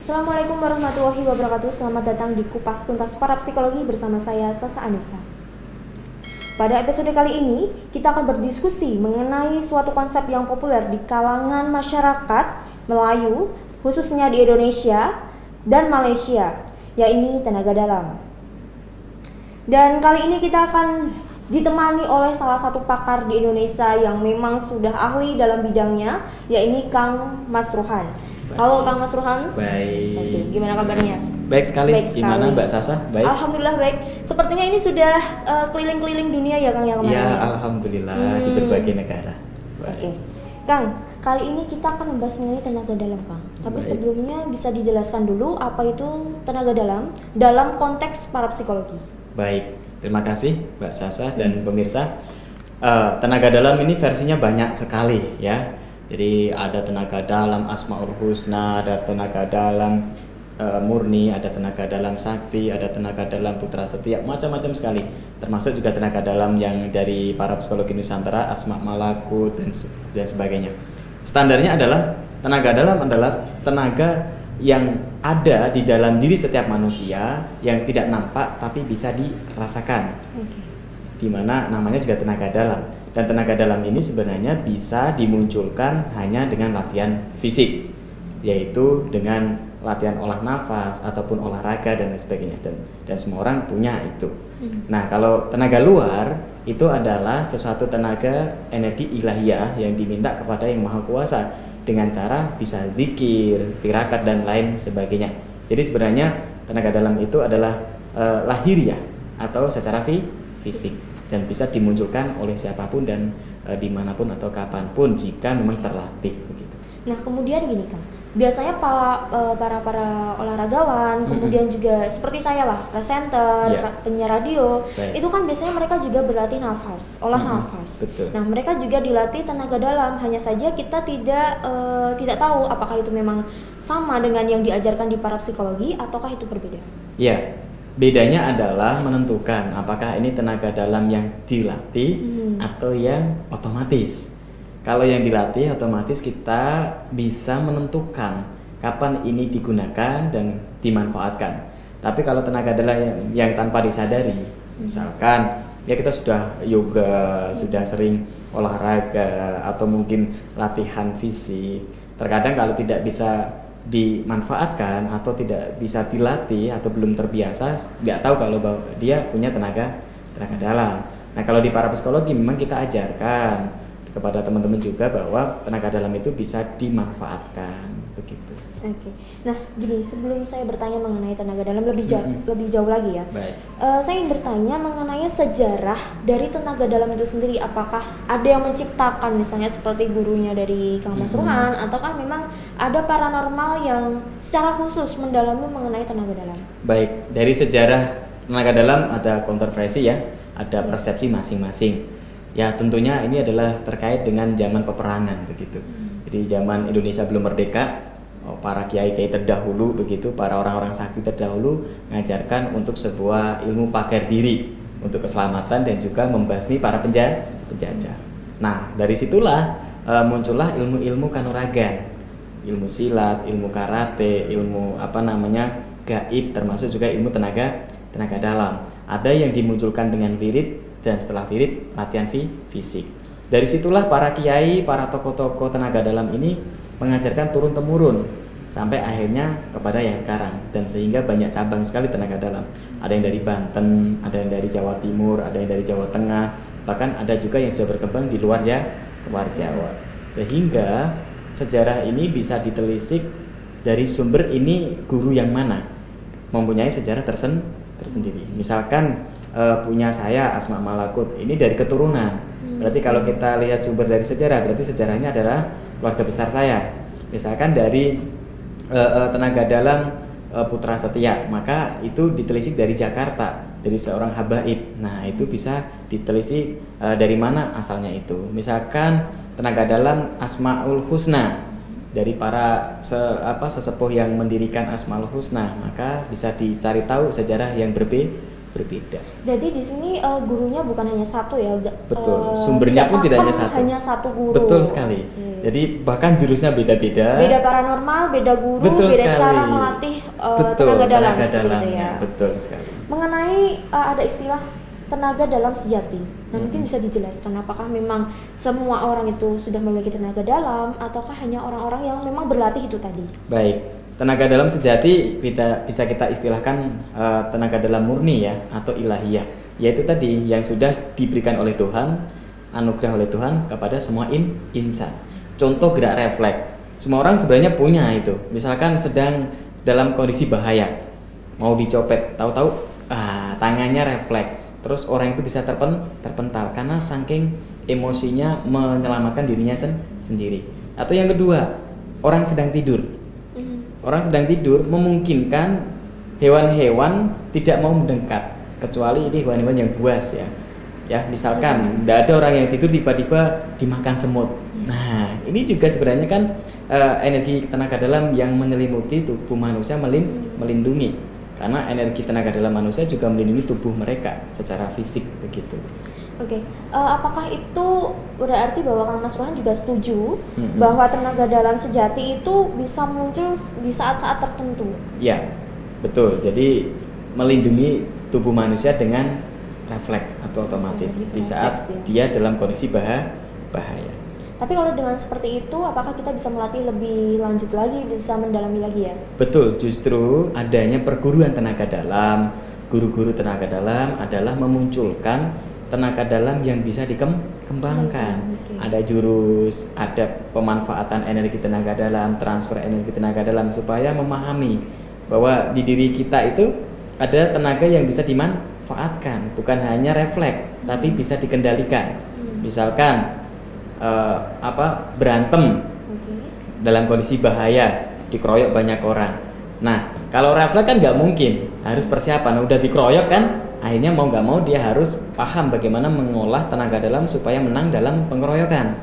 Assalamualaikum warahmatullahi wabarakatuh. Selamat datang di Kupas Tuntas Parapsikologi bersama saya Sasa Anissa. Pada episode kali ini, kita akan berdiskusi mengenai suatu konsep yang populer di kalangan masyarakat Melayu, khususnya di Indonesia dan Malaysia, yaitu tenaga dalam. Dan kali ini kita akan ditemani oleh salah satu pakar di Indonesia yang memang sudah ahli dalam bidangnya, yaitu Kang Mas Ruhan. Halo Kang Mas Ruhan. Baik. Oke, gimana kabarnya? Baik sekali. Baik sekali. Gimana Mbak Sasa? Baik. Alhamdulillah baik. Sepertinya ini sudah keliling-keliling dunia ya Kang yang kemarin. Ya, alhamdulillah di berbagai negara. Oke. Kang, kali ini kita akan membahas mengenai tenaga dalam, Kang. Tapi Baik. sebelumnya bisa dijelaskan dulu apa itu tenaga dalam konteks parapsikologi. Baik. Terima kasih Mbak Sasa dan pemirsa. Tenaga dalam ini versinya banyak sekali ya. Jadi ada tenaga dalam Asmaul Husna, ada tenaga dalam murni, ada tenaga dalam sakti, ada tenaga dalam putra setia, macam-macam sekali. Termasuk juga tenaga dalam yang dari para psikologi Nusantara, Asma Malakut dan sebagainya. Standarnya adalah tenaga dalam adalah tenaga yang ada di dalam diri setiap manusia yang tidak nampak tapi bisa dirasakan. Oke. Di mana namanya juga tenaga dalam. Dan tenaga dalam ini sebenarnya bisa dimunculkan hanya dengan latihan fisik, yaitu dengan latihan olah nafas ataupun olahraga dan lain sebagainya, dan semua orang punya itu. Nah, kalau tenaga luar itu adalah sesuatu tenaga energi ilahiyah yang diminta kepada Yang Maha Kuasa dengan cara bisa zikir, tirakat dan lain sebagainya. Jadi sebenarnya tenaga dalam itu adalah lahiriah atau secara fisik dan bisa dimunculkan oleh siapapun dan dimanapun atau kapanpun jika memang terlatih begitu. Nah, kemudian gini Kang, biasanya para olahragawan, kemudian juga seperti saya lah, presenter, penyiar radio, Baik. itu kan biasanya mereka juga berlatih nafas, olah nafas. Betul. Nah, mereka juga dilatih tenaga dalam, hanya saja kita tidak tahu apakah itu memang sama dengan yang diajarkan di parapsikologi ataukah itu berbeda. Ya. Bedanya adalah menentukan apakah ini tenaga dalam yang dilatih atau yang otomatis. Kalau yang dilatih otomatis kita bisa menentukan kapan ini digunakan dan dimanfaatkan. Tapi kalau tenaga dalam yang tanpa disadari, misalkan ya kita sudah yoga, sudah sering olahraga atau mungkin latihan fisik, terkadang kalau tidak bisa dimanfaatkan atau tidak bisa dilatih atau belum terbiasa, nggak tahu kalau dia punya tenaga dalam. Nah, kalau di parapsikologi memang kita ajarkan kepada teman-teman juga bahwa tenaga dalam itu bisa dimanfaatkan begitu. Oke. Nah, gini, sebelum saya bertanya mengenai tenaga dalam lebih jauh lagi ya. Baik. Saya ingin bertanya mengenai sejarah dari tenaga dalam itu sendiri. Apakah ada yang menciptakan, misalnya seperti gurunya dari Kang Mas Ruhan, ataukah memang ada paranormal yang secara khusus mendalami mengenai tenaga dalam? Baik, dari sejarah tenaga dalam ada kontroversi ya, ada persepsi masing-masing. Ya, tentunya ini adalah terkait dengan zaman peperangan begitu. Jadi zaman Indonesia belum merdeka, para kiai-kiai terdahulu begitu, para orang-orang sakti terdahulu mengajarkan untuk sebuah ilmu pagar diri untuk keselamatan dan juga membasmi para penjajah. Nah, dari situlah muncullah ilmu-ilmu kanuragan, ilmu silat, ilmu karate, ilmu gaib, termasuk juga ilmu tenaga dalam. Ada yang dimunculkan dengan wirid dan setelah wirid latihan fisik. Dari situlah para kiai, para tokoh-tokoh tenaga dalam ini mengajarkan turun-temurun sampai akhirnya kepada yang sekarang, dan sehingga banyak cabang sekali tenaga dalam. Ada yang dari Banten, ada yang dari Jawa Timur, ada yang dari Jawa Tengah, bahkan ada juga yang sudah berkembang di luar Jawa. Sehingga sejarah ini bisa ditelisik dari sumber ini guru yang mana mempunyai sejarah tersendiri. Misalkan punya saya Asma Malakut ini dari keturunan. Berarti kalau kita lihat sumber dari sejarah, berarti sejarahnya adalah keluarga besar saya. Misalkan dari tenaga dalam putra setia, maka itu ditelisik dari Jakarta, dari seorang habaib. Nah, itu bisa ditelisik dari mana asalnya itu. Misalkan tenaga dalam Asmaul Husna, dari para sesepuh yang mendirikan Asmaul Husna, maka bisa dicari tahu sejarah yang berbeda. Berarti di sini gurunya bukan hanya satu ya? Betul, sumbernya pun tidak hanya satu guru. Betul sekali. Jadi bahkan jurusnya beda-beda. Beda paranormal, beda guru, betul beda sekali. cara melatih tenaga dalam gitu ya. Betul sekali. Mengenai ada istilah tenaga dalam sejati. Nah, mungkin bisa dijelaskan apakah memang semua orang itu sudah memiliki tenaga dalam ataukah hanya orang-orang yang memang berlatih itu tadi? Baik. Tenaga dalam sejati bisa kita istilahkan tenaga dalam murni ya, atau ilahiyah, yaitu tadi yang sudah diberikan oleh Tuhan, anugerah oleh Tuhan kepada semua insan. Contoh gerak refleks, semua orang sebenarnya punya itu. Misalkan sedang dalam kondisi bahaya, mau dicopet, tahu-tahu tangannya refleks, terus orang itu bisa terpental karena saking emosinya menyelamatkan dirinya sendiri. Atau yang kedua, orang sedang tidur. Orang sedang tidur memungkinkan hewan-hewan tidak mau mendekat, kecuali ini hewan-hewan yang buas ya. Ya, misalkan tidak ada orang yang tidur tiba-tiba dimakan semut. Nah, ini juga sebenarnya kan energi tenaga dalam yang menyelimuti tubuh manusia melindungi. Karena energi tenaga dalam manusia juga melindungi tubuh mereka secara fisik begitu. Oke, apakah itu berarti bahwa Kang Mas Rohan juga setuju bahwa tenaga dalam sejati itu bisa muncul di saat-saat tertentu? Ya, betul. Jadi melindungi tubuh manusia dengan refleks atau otomatis di saat dia dalam kondisi bahaya. Tapi kalau dengan seperti itu, apakah kita bisa melatih lebih lanjut lagi, bisa mendalami lagi ya? Betul, justru adanya perguruan tenaga dalam, guru-guru tenaga dalam adalah memunculkan tenaga dalam yang bisa dikembangkan. Ada jurus, ada pemanfaatan energi tenaga dalam, transfer energi tenaga dalam supaya memahami bahwa di diri kita itu ada tenaga yang bisa dimanfaatkan, bukan hanya refleks, tapi bisa dikendalikan. Misalkan berantem dalam kondisi bahaya, dikeroyok banyak orang. Nah, kalau refleks kan nggak mungkin, harus persiapan. Udah dikeroyok kan, akhirnya mau nggak mau dia harus paham bagaimana mengolah tenaga dalam supaya menang dalam pengeroyokan.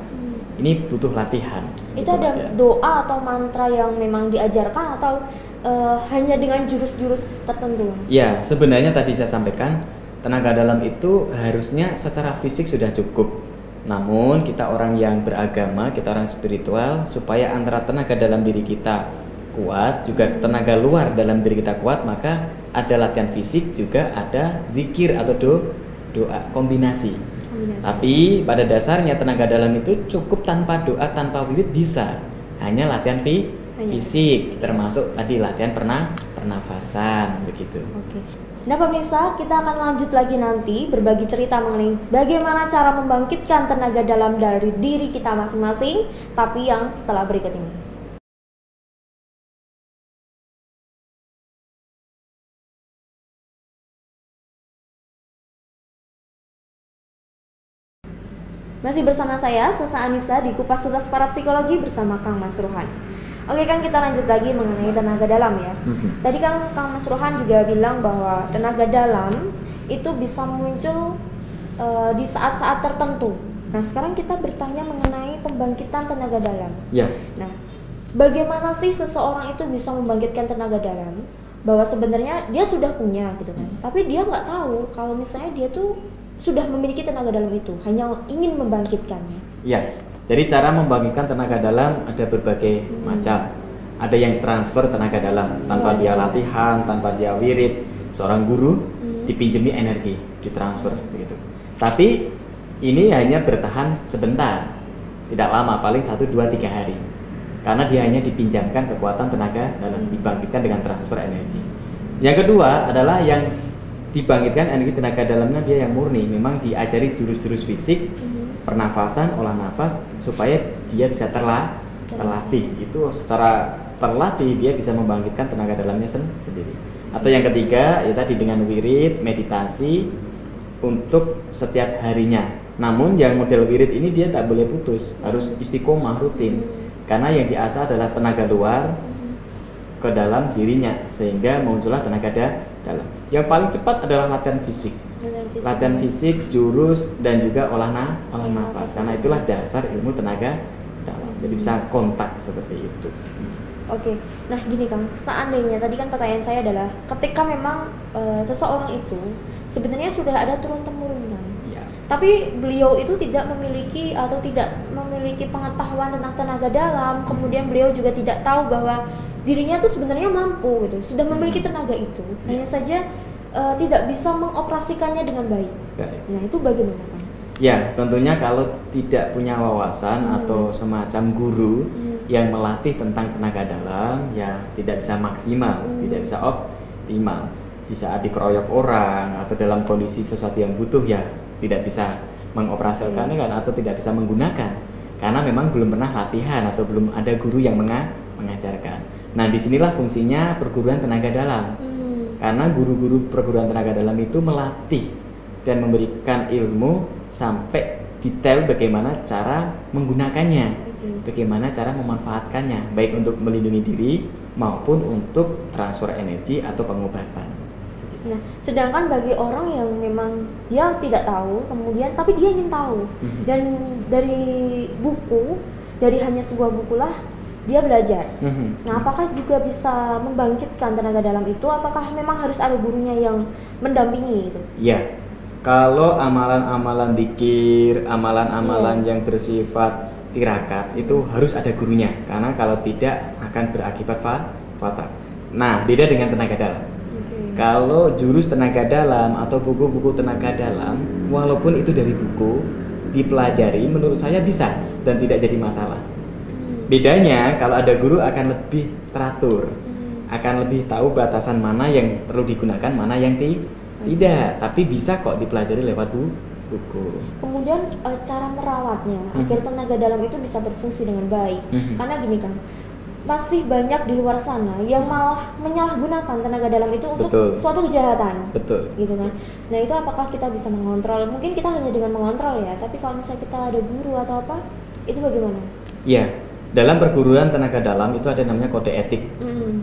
Ini butuh latihan. Itu ada doa atau mantra yang memang diajarkan atau hanya dengan jurus-jurus tertentu? Ya, sebenarnya tadi saya sampaikan tenaga dalam itu harusnya secara fisik sudah cukup. Namun kita orang yang beragama, kita orang spiritual, supaya antara tenaga dalam diri kita kuat, juga tenaga luar dalam diri kita kuat, maka ada latihan fisik, juga ada zikir atau doa kombinasi. Tapi pada dasarnya tenaga dalam itu cukup tanpa doa, tanpa wirid bisa. Hanya latihan fisik, termasuk tadi latihan pernafasan begitu. Oke. Nah pemirsa, kita akan lanjut lagi nanti berbagi cerita mengenai bagaimana cara membangkitkan tenaga dalam dari diri kita masing-masing, tapi yang setelah berikut ini. Masih bersama saya, Sasa Anissa di Kupas Tuntas Parapsikologi bersama Kang Mas Rohan. Oke Kang, kita lanjut lagi mengenai tenaga dalam ya. Tadi Kang Mas Rohan juga bilang bahwa tenaga dalam itu bisa muncul di saat-saat tertentu. Nah sekarang kita bertanya mengenai pembangkitan tenaga dalam. Ya. Nah, bagaimana sih seseorang itu bisa membangkitkan tenaga dalam? Bahwa sebenarnya dia sudah punya gitu kan, tapi dia nggak tahu kalau misalnya dia tuh sudah memiliki tenaga dalam itu, hanya ingin membangkitkannya. Ya, jadi cara membangkitkan tenaga dalam ada berbagai macam. Ada yang transfer tenaga dalam tanpa dia latihan, tanpa dia wirid, seorang guru dipinjemi energi, ditransfer begitu. Tapi ini hanya bertahan sebentar, tidak lama, paling 1, 2, 3 hari. Karena dia hanya dipinjamkan kekuatan tenaga dalam, dibangkitkan dengan transfer energi. Yang kedua adalah yang dibangkitkan energi tenaga dalamnya dia yang murni, memang diajari jurus-jurus fisik, pernafasan, olah nafas supaya dia bisa terlatih. Itu secara terlatih dia bisa membangkitkan tenaga dalamnya sendiri. Atau yang ketiga ya tadi dengan wirid, meditasi untuk setiap harinya. Namun yang model wirid ini dia tak boleh putus, harus istiqomah rutin. Karena yang diasah adalah tenaga luar ke dalam dirinya sehingga muncullah tenaga dalam. Yang paling cepat adalah latihan fisik. Latihan fisik, jurus dan juga olah nafas. Karena itulah dasar ilmu tenaga dalam. Jadi bisa kontak seperti itu. Oke. Nah, gini Kang, seandainya tadi kan pertanyaan saya adalah ketika memang seseorang itu sebenarnya sudah ada turun-temurun kan. Ya. Tapi beliau itu tidak memiliki atau tidak memiliki pengetahuan tentang tenaga dalam. Kemudian beliau juga tidak tahu bahwa dirinya tuh sebenarnya mampu gitu, sudah memiliki tenaga itu. Hanya saja tidak bisa mengoperasikannya dengan baik. Nah, itu bagaimana, Pak? Ya, tentunya kalau tidak punya wawasan atau semacam guru yang melatih tentang tenaga dalam, ya tidak bisa maksimal, tidak bisa optimal. Di saat dikeroyok orang atau dalam kondisi sesuatu yang butuh, ya tidak bisa mengoperasikannya kan, atau tidak bisa menggunakan karena memang belum pernah latihan atau belum ada guru yang mengajarkan. Nah, disinilah fungsinya perguruan tenaga dalam, karena guru-guru perguruan tenaga dalam itu melatih dan memberikan ilmu sampai detail bagaimana cara menggunakannya, bagaimana cara memanfaatkannya, baik untuk melindungi diri maupun untuk transfer energi atau pengobatan. Nah, sedangkan bagi orang yang memang dia tidak tahu, kemudian tapi dia ingin tahu, dan dari buku, dari hanya sebuah buku lah dia belajar. Nah, apakah juga bisa membangkitkan tenaga dalam itu? Apakah memang harus ada gurunya yang mendampingi itu? Ya, kalau amalan-amalan dzikir, amalan-amalan yang bersifat tirakat itu harus ada gurunya, karena kalau tidak akan berakibat fatal. Nah, beda dengan tenaga dalam. Kalau jurus tenaga dalam atau buku-buku tenaga dalam, walaupun itu dari buku, dipelajari menurut saya bisa dan tidak jadi masalah. Bedanya kalau ada guru akan lebih teratur, akan lebih tahu batasan mana yang perlu digunakan, mana yang tidak. Tapi bisa kok dipelajari lewat buku. Kemudian cara merawatnya agar tenaga dalam itu bisa berfungsi dengan baik. Karena gini kan, masih banyak di luar sana yang malah menyalahgunakan tenaga dalam itu untuk suatu kejahatan. Betul. Gitu kan. Nah, itu apakah kita bisa mengontrol? Mungkin kita hanya dengan mengontrol ya, tapi kalau misalnya kita ada guru atau apa, itu bagaimana? Iya. Dalam perguruan tenaga dalam itu ada namanya kode etik.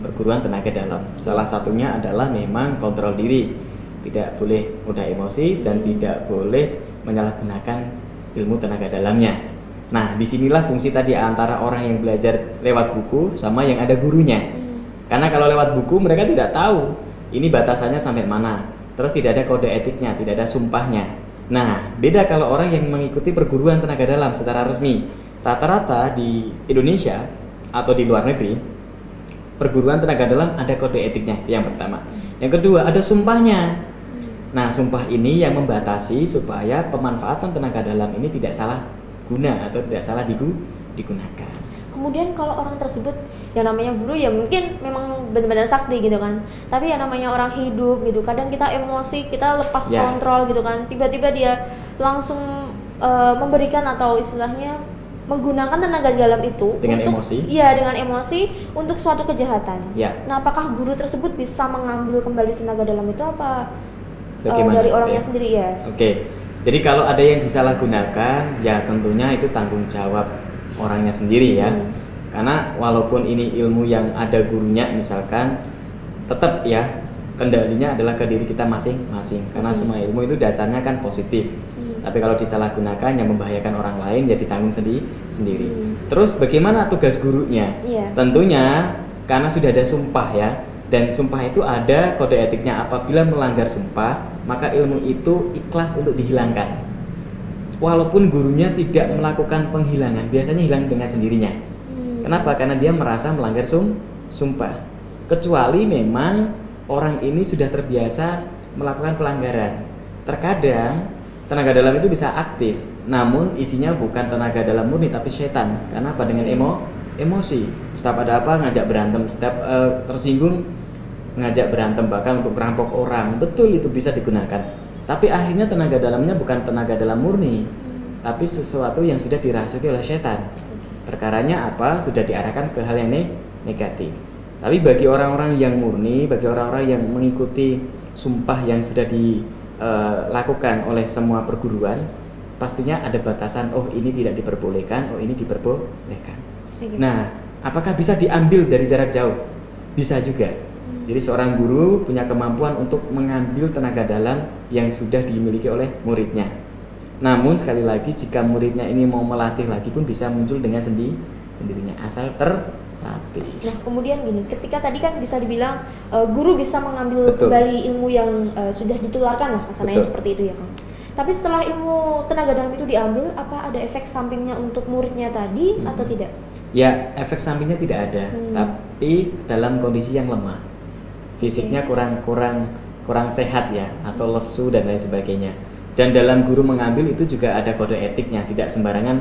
Perguruan tenaga dalam. Salah satunya adalah memang kontrol diri. Tidak boleh mudah emosi dan tidak boleh menyalahgunakan ilmu tenaga dalamnya. Nah, disinilah fungsi tadi antara orang yang belajar lewat buku sama yang ada gurunya. Karena kalau lewat buku mereka tidak tahu ini batasannya sampai mana. Terus tidak ada kode etiknya, tidak ada sumpahnya. Nah, beda kalau orang yang mengikuti perguruan tenaga dalam secara resmi. Rata-rata di Indonesia atau di luar negeri, perguruan tenaga dalam ada kode etiknya, itu yang pertama. Yang kedua, ada sumpahnya. Nah, sumpah ini yang membatasi supaya pemanfaatan tenaga dalam ini tidak salah guna atau tidak salah digunakan. Kemudian kalau orang tersebut yang namanya guru ya mungkin memang benar-benar sakti gitu kan, tapi yang namanya orang hidup gitu, kadang kita emosi, kita lepas kontrol gitu kan, tiba-tiba dia langsung memberikan atau istilahnya menggunakan tenaga dalam itu dengan untuk, emosi. Iya, dengan emosi untuk suatu kejahatan. Nah, apakah guru tersebut bisa mengambil kembali tenaga dalam itu apa dari orangnya sendiri ya? Jadi kalau ada yang disalahgunakan, ya tentunya itu tanggung jawab orangnya sendiri ya. Karena walaupun ini ilmu yang ada gurunya misalkan, tetap ya kendalinya adalah ke diri kita masing-masing. Karena semua ilmu itu dasarnya kan positif. Tapi kalau disalahgunakan yang membahayakan orang lain, ya ditanggung sendiri. Terus bagaimana tugas gurunya? Tentunya karena sudah ada sumpah ya. Dan sumpah itu ada kode etiknya. Apabila melanggar sumpah, maka ilmu itu ikhlas untuk dihilangkan. Walaupun gurunya tidak melakukan penghilangan, biasanya hilang dengan sendirinya. Kenapa? Karena dia merasa melanggar sumpah. Kecuali memang orang ini sudah terbiasa melakukan pelanggaran. Terkadang tenaga dalam itu bisa aktif, namun isinya bukan tenaga dalam murni tapi setan. Karena apa? Dengan emosi. Setiap ada apa ngajak berantem, setiap tersinggung ngajak berantem, bahkan untuk merampok orang. Betul, itu bisa digunakan. Tapi akhirnya tenaga dalamnya bukan tenaga dalam murni, tapi sesuatu yang sudah dirasuki oleh setan. Perkaranya apa? Sudah diarahkan ke hal yang negatif. Tapi bagi orang-orang yang murni, bagi orang-orang yang mengikuti sumpah yang sudah dilakukan oleh semua perguruan, pastinya ada batasan. Oh, ini tidak diperbolehkan, oh ini diperbolehkan. Nah, apakah bisa diambil dari jarak jauh? Bisa juga. Jadi seorang guru punya kemampuan untuk mengambil tenaga dalam yang sudah dimiliki oleh muridnya. Namun sekali lagi, jika muridnya ini mau melatih lagi pun bisa muncul dengan sendirinya, asal latih. Nah, kemudian gini, ketika tadi kan bisa dibilang guru bisa mengambil Betul. kembali ilmu yang sudah ditularkan lah, kesananya Betul. seperti itu ya Kang. Tapi setelah ilmu tenaga dalam itu diambil, apa ada efek sampingnya untuk muridnya tadi atau tidak? Ya, efek sampingnya tidak ada, tapi dalam kondisi yang lemah, fisiknya kurang sehat ya, atau lesu dan lain sebagainya. Dan dalam guru mengambil itu juga ada kode etiknya, tidak sembarangan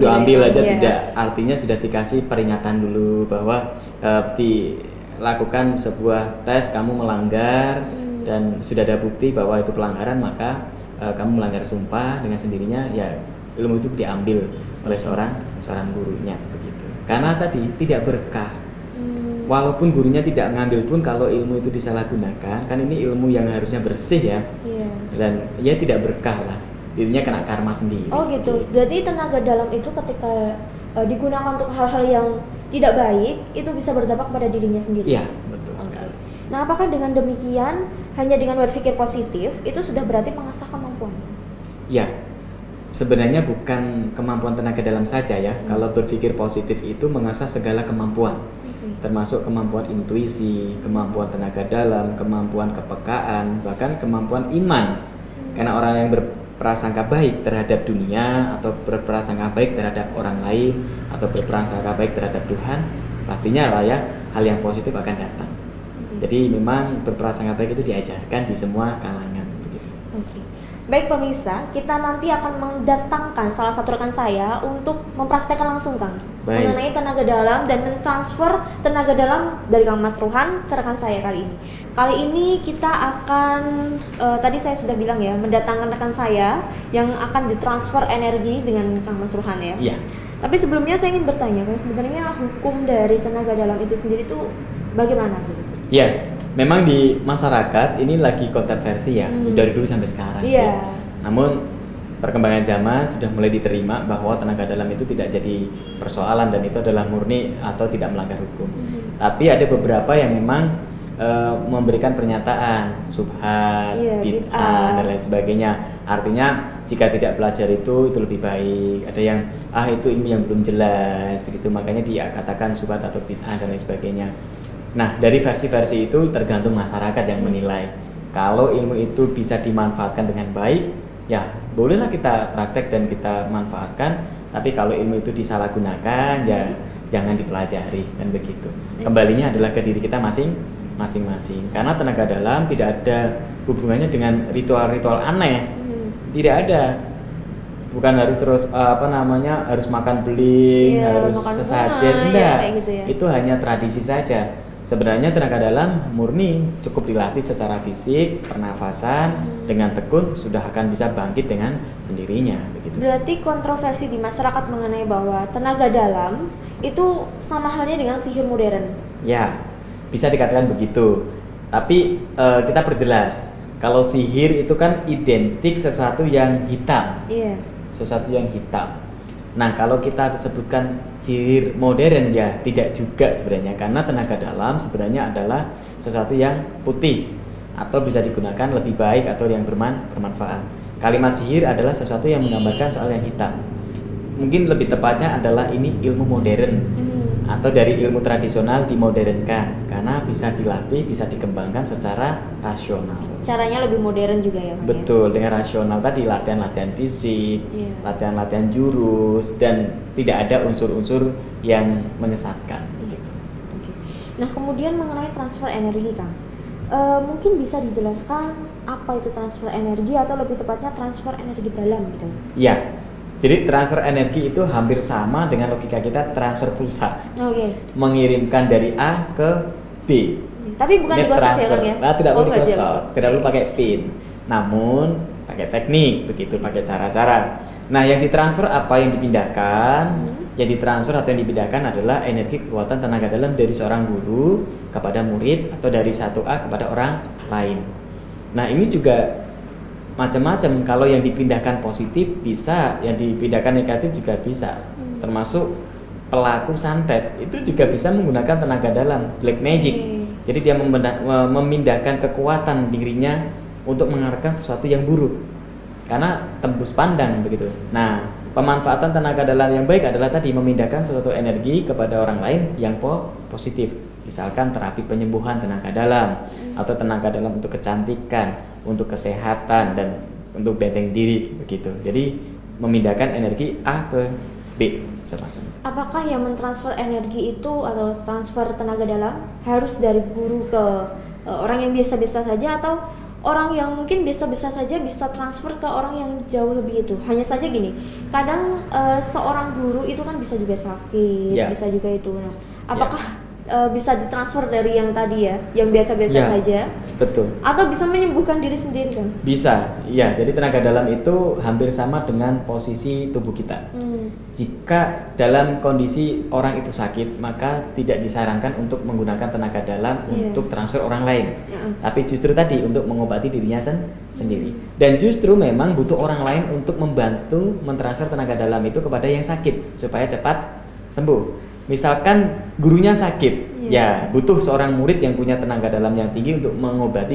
diambil aja, tidak. Artinya sudah dikasih peringatan dulu bahwa dilakukan sebuah tes, kamu melanggar dan sudah ada bukti bahwa itu pelanggaran, maka kamu melanggar sumpah, dengan sendirinya ya ilmu itu diambil oleh seorang gurunya begitu. Karena tadi tidak berkah. Walaupun gurunya tidak mengambil pun, kalau ilmu itu disalahgunakan, kan ini ilmu yang harusnya bersih ya. Dan ya tidak berkah lah. Dirinya kena karma sendiri. Oh gitu. Berarti tenaga dalam itu ketika digunakan untuk hal-hal yang tidak baik, itu bisa berdampak pada dirinya sendiri. Iya, betul sekali. Nah, apakah dengan demikian hanya dengan berpikir positif itu sudah berarti mengasah kemampuan? Ya, sebenarnya bukan kemampuan tenaga dalam saja ya. Kalau berpikir positif itu mengasah segala kemampuan, termasuk kemampuan intuisi, kemampuan tenaga dalam, kemampuan kepekaan, bahkan kemampuan iman. Karena orang yang berprasangka baik terhadap dunia, atau berprasangka baik terhadap orang lain, atau berprasangka baik terhadap Tuhan, pastinya lah ya hal yang positif akan datang. Jadi memang berprasangka baik itu diajarkan di semua kalangan. Baik pemirsa, kita nanti akan mendatangkan salah satu rekan saya untuk mempraktekkan langsung Kang mengenai tenaga dalam dan mentransfer tenaga dalam dari Kang Mas Ruhan ke rekan saya kali ini. Kali ini kita akan tadi saya sudah bilang ya, mendatangkan rekan saya yang akan ditransfer energi dengan Kang Mas Ruhan ya. Iya. Tapi sebelumnya saya ingin bertanya, kan sebenarnya hukum dari tenaga dalam itu sendiri itu bagaimana gitu? Ya, memang di masyarakat ini lagi kontroversi ya, dari dulu sampai sekarang sih. Namun perkembangan zaman sudah mulai diterima bahwa tenaga dalam itu tidak jadi persoalan dan itu adalah murni atau tidak melanggar hukum. Tapi ada beberapa yang memang memberikan pernyataan subhat, bid'ah dan lain sebagainya. Artinya jika tidak belajar itu lebih baik. Ada yang itu ilmu yang belum jelas begitu, makanya dia katakan subhat atau bid'ah dan lain sebagainya. Nah, dari versi-versi itu tergantung masyarakat yang menilai. Kalau ilmu itu bisa dimanfaatkan dengan baik, ya bolehlah kita praktek dan kita manfaatkan. Tapi kalau ilmu itu disalahgunakan, ya jangan dipelajari, kan begitu. Kembalinya adalah ke diri kita masing-masing. Karena tenaga dalam tidak ada hubungannya dengan ritual-ritual aneh. Tidak ada. Bukan harus terus harus makan beling, harus sesajen, enggak. Gitu ya. Itu hanya tradisi saja. Sebenarnya tenaga dalam murni cukup dilatih secara fisik, pernafasan, dengan tekun sudah akan bisa bangkit dengan sendirinya begitu. Berarti kontroversi di masyarakat mengenai bahwa tenaga dalam itu sama halnya dengan sihir modern. Ya, bisa dikatakan begitu. Tapi kita perjelas, kalau sihir itu kan identik sesuatu yang hitam. Sesuatu yang hitam. Nah, kalau kita sebutkan sihir modern ya tidak juga sebenarnya, karena tenaga dalam sebenarnya adalah sesuatu yang putih atau bisa digunakan lebih baik atau yang bermanfaat. Kalimat sihir adalah sesuatu yang menggambarkan soal yang hitam. Mungkin lebih tepatnya adalah ini ilmu modern atau dari ilmu tradisional dimodernkan karena bisa dilatih, bisa dikembangkan secara rasional. Caranya lebih modern juga ya, Pak? Betul, dengan rasional tadi latihan-latihan fisik, latihan-latihan jurus, dan tidak ada unsur-unsur yang menyesatkan. Begitu. Nah, kemudian mengenai transfer energi, Kang, mungkin bisa dijelaskan apa itu transfer energi atau lebih tepatnya transfer energi dalam gitu? Ya. Jadi transfer energi itu hampir sama dengan logika kita transfer pulsa. Mengirimkan dari A ke B. Tapi bukan digosok ya, Kang ya? Nah, tidak perlu digosok, tidak perlu pakai pin. Namun pakai teknik begitu, pakai cara-cara. Nah, yang ditransfer apa yang dipindahkan? Yang ditransfer atau yang dipindahkan adalah energi kekuatan tenaga dalam dari seorang guru kepada murid atau dari satu A kepada orang lain. Nah, ini juga macam-macam. Kalau yang dipindahkan positif bisa, yang dipindahkan negatif juga bisa. Termasuk pelaku santet itu juga bisa menggunakan tenaga dalam, black magic. Jadi dia memindahkan kekuatan dirinya untuk mengarahkan sesuatu yang buruk karena tembus pandang begitu. Nah, pemanfaatan tenaga dalam yang baik adalah tadi memindahkan suatu energi kepada orang lain yang positif. Misalkan terapi penyembuhan tenaga dalam, atau tenaga dalam untuk kecantikan, untuk kesehatan, dan untuk benteng diri begitu. Jadi memindahkan energi A ke B semacam. Apakah yang mentransfer energi itu atau transfer tenaga dalam harus dari guru ke orang yang biasa-biasa saja, atau orang yang mungkin biasa-biasa saja bisa transfer ke orang yang jauh lebih itu? Hanya saja gini, kadang seorang guru itu kan bisa juga sakit, bisa juga itu. Nah, apakah bisa ditransfer dari yang tadi ya, yang biasa-biasa saja? Betul. Atau bisa menyembuhkan diri sendiri kan? Bisa, iya. Jadi tenaga dalam itu hampir sama dengan posisi tubuh kita. Jika dalam kondisi orang itu sakit, maka tidak disarankan untuk menggunakan tenaga dalam untuk transfer orang lain. Tapi justru tadi untuk mengobati dirinya sendiri. Dan justru memang butuh orang lain untuk membantu mentransfer tenaga dalam itu kepada yang sakit supaya cepat sembuh. Misalkan gurunya sakit, ya butuh seorang murid yang punya tenaga dalam yang tinggi untuk mengobati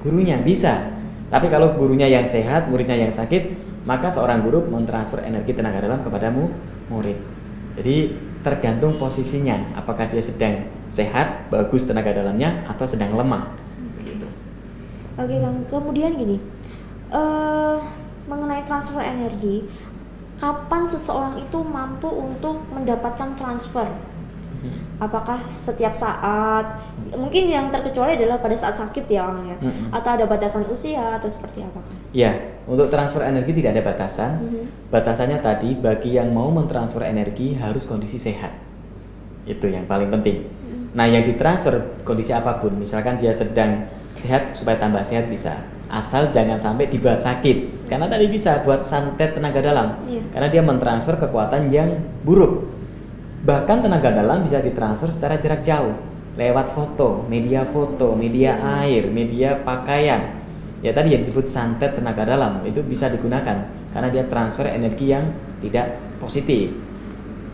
gurunya, bisa. Tapi kalau gurunya yang sehat, muridnya yang sakit, maka seorang guru mentransfer energi tenaga dalam kepada murid. Jadi tergantung posisinya, apakah dia sedang sehat, bagus tenaga dalamnya, atau sedang lemah. Gitu. Oke Kang, kemudian gini, mengenai transfer energi, kapan seseorang itu mampu untuk mendapatkan transfer? Apakah setiap saat? Mungkin yang terkecuali adalah pada saat sakit ya Kang ya? Atau ada batasan usia atau seperti apa? Ya, untuk transfer energi tidak ada batasan. Batasannya tadi bagi yang mau mentransfer energi harus kondisi sehat. Itu yang paling penting. Nah, yang ditransfer kondisi apapun, misalkan dia sedang sehat supaya tambah sehat bisa. Asal jangan sampai dibuat sakit. Karena tadi bisa buat santet tenaga dalam. Karena dia mentransfer kekuatan yang buruk. Bahkan tenaga dalam bisa ditransfer secara jarak jauh, lewat foto, media air, media pakaian. Ya tadi yang disebut santet tenaga dalam itu bisa digunakan karena dia transfer energi yang tidak positif.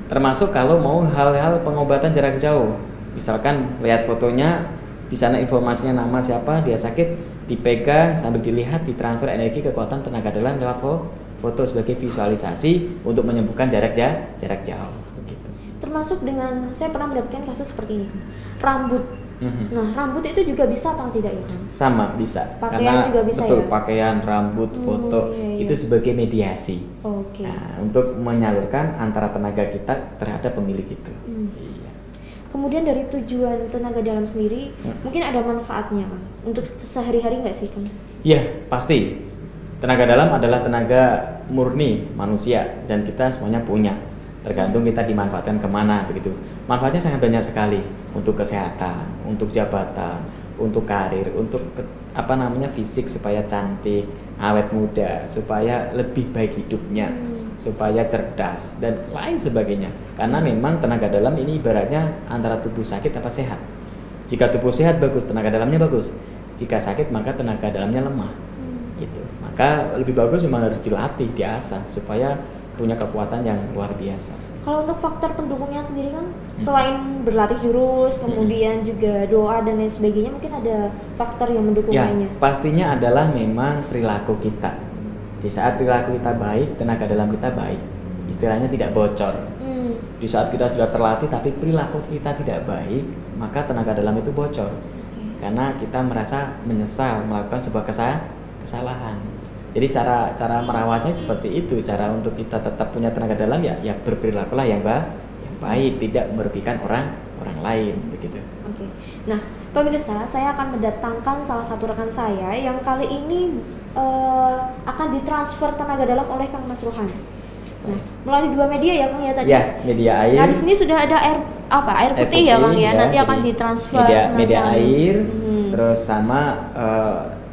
Termasuk kalau mau hal-hal pengobatan jarak jauh, misalkan lihat fotonya, di sana informasinya nama siapa, dia sakit, dipegang sambil dilihat, ditransfer energi kekuatan tenaga dalam lewat foto sebagai visualisasi untuk menyembuhkan jarak jauh. Termasuk dengan saya pernah mendapatkan kasus seperti ini, rambut. Nah, rambut itu juga bisa apa tidak ya kan? Sama, bisa. Pakaian juga bisa betul, ya? Pakaian, rambut, foto itu sebagai mediasi. Nah, untuk menyalurkan antara tenaga kita terhadap pemilik itu. Kemudian dari tujuan tenaga dalam sendiri, mungkin ada manfaatnya kan? Untuk sehari-hari nggak sih kan? Iya, pasti. Tenaga dalam adalah tenaga murni manusia dan kita semuanya punya. Tergantung kita dimanfaatkan kemana begitu. Manfaatnya sangat banyak sekali untuk kesehatan, untuk jabatan, untuk karir, untuk fisik supaya cantik, awet muda, supaya lebih baik hidupnya, supaya cerdas dan lain sebagainya. Karena memang tenaga dalam ini ibaratnya antara tubuh sakit apa sehat. Jika tubuh sehat bagus, tenaga dalamnya bagus. Jika sakit maka tenaga dalamnya lemah. Gitu. Maka lebih bagus memang harus dilatih, diasah supaya punya kekuatan yang luar biasa. Kalau untuk faktor pendukungnya sendiri kan, selain berlatih jurus, kemudian juga doa dan lain sebagainya, mungkin ada faktor yang mendukung lainnya. Pastinya adalah memang perilaku kita. Di saat perilaku kita baik, tenaga dalam kita baik. Istilahnya tidak bocor. Di saat kita sudah terlatih tapi perilaku kita tidak baik, maka tenaga dalam itu bocor. Karena kita merasa menyesal melakukan sebuah kesalahan. Jadi cara merawatnya seperti itu. Cara untuk kita tetap punya tenaga dalam ya berperilakulah yang baik, tidak merugikan orang lain begitu. Nah, pemirsa, saya akan mendatangkan salah satu rekan saya yang kali ini akan ditransfer tenaga dalam oleh Kang Mas Ruhan. Nah, melalui dua media ya Kang ya tadi. Ya, media air. Nah, di sini sudah ada air putih ya Kang ya. Nanti akan ditransfer media air, terus sama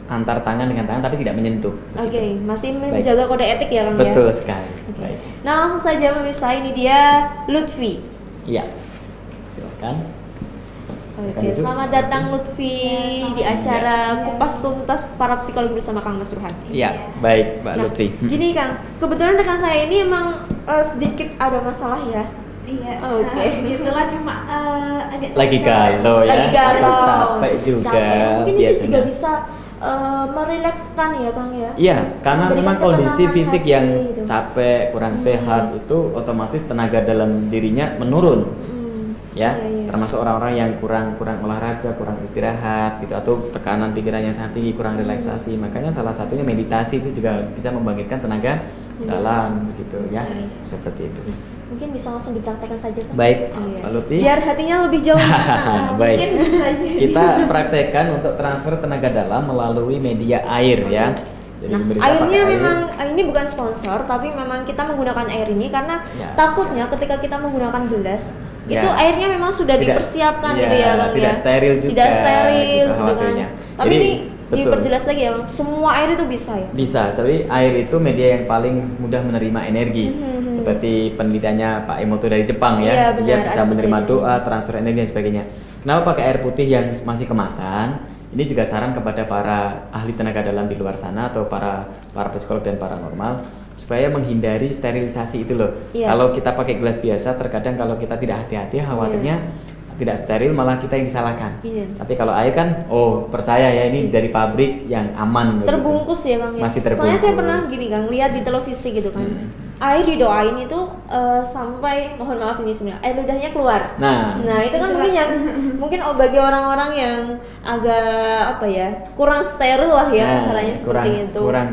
antar tangan dengan tangan tapi tidak menyentuh. Masih menjaga kode etik ya Kang ya. Betul sekali. Nah, langsung saja pemirsa, ini dia Lutfi. Iya. Silakan. Selamat datang Lutfi di acara Kupas Tuntas para Psikologi bersama Kang Mas Ruhan. Iya, baik Mbak Lutfi. Gini Kang, kebetulan rekan saya ini emang sedikit ada masalah ya. Itulah cuma agak lagi galau ya. Lagi galau. Capek juga. Mungkin biasanya. juga bisa merilekskan ya Kang ya. Iya, karena Memberikan memang kondisi ketenangan fisik hati yang gitu. capek, kurang sehat itu otomatis tenaga dalam dirinya menurun. Ya, Iya. termasuk orang-orang yang kurang olahraga, kurang istirahat gitu, atau tekanan pikirannya sangat tinggi, kurang relaksasi. Makanya salah satunya meditasi itu juga bisa membangkitkan tenaga dalam gitu ya. Seperti itu. Mungkin bisa langsung dipraktekkan saja Kang. Baik, Iya. Pak Lutfi. Biar hatinya lebih jauh tenang. Baik. Mungkin bisa jadi. Kita praktekkan untuk transfer tenaga dalam melalui media air ya. Jadi Nah, bisa airnya pakai air. memang ini bukan sponsor, tapi memang kita menggunakan air ini karena Ya. takutnya ketika kita menggunakan gelas Ya. itu airnya memang sudah Tidak- dipersiapkan iya, gitu ya Kang tidak ya. steril juga, Tidak steril gitu gitu kan. khawatirnya. Tapi Jadi, ini betul. diperjelas lagi ya, semua air itu bisa ya. Bisa, tapi air itu media yang paling mudah menerima energi. Seperti penelitiannya Pak Emoto dari Jepang ya, Iya, dia benar, bisa ada menerima penelitian. doa, transfer energi dan sebagainya. Kenapa pakai air putih yang masih kemasan? Ini juga saran kepada para ahli tenaga dalam di luar sana atau para psikolog dan paranormal supaya menghindari sterilisasi itu loh. Iya. Kalau kita pakai gelas biasa, terkadang kalau kita tidak hati-hati, khawatirnya tidak steril malah kita yang disalahkan. Iya. Tapi kalau air kan, oh percaya ya ini dari pabrik yang aman. begitu. Terbungkus ya Kang ya. Masih Soalnya saya terbungkus. pernah gini Kang, lihat di televisi gitu kan. Air didoain itu sampai mohon maaf ini sebenarnya air ludahnya keluar. Nah, Nah, itu kan mungkin bagi orang-orang yang agak apa ya, kurang steril lah ya nah, caranya seperti itu. kurang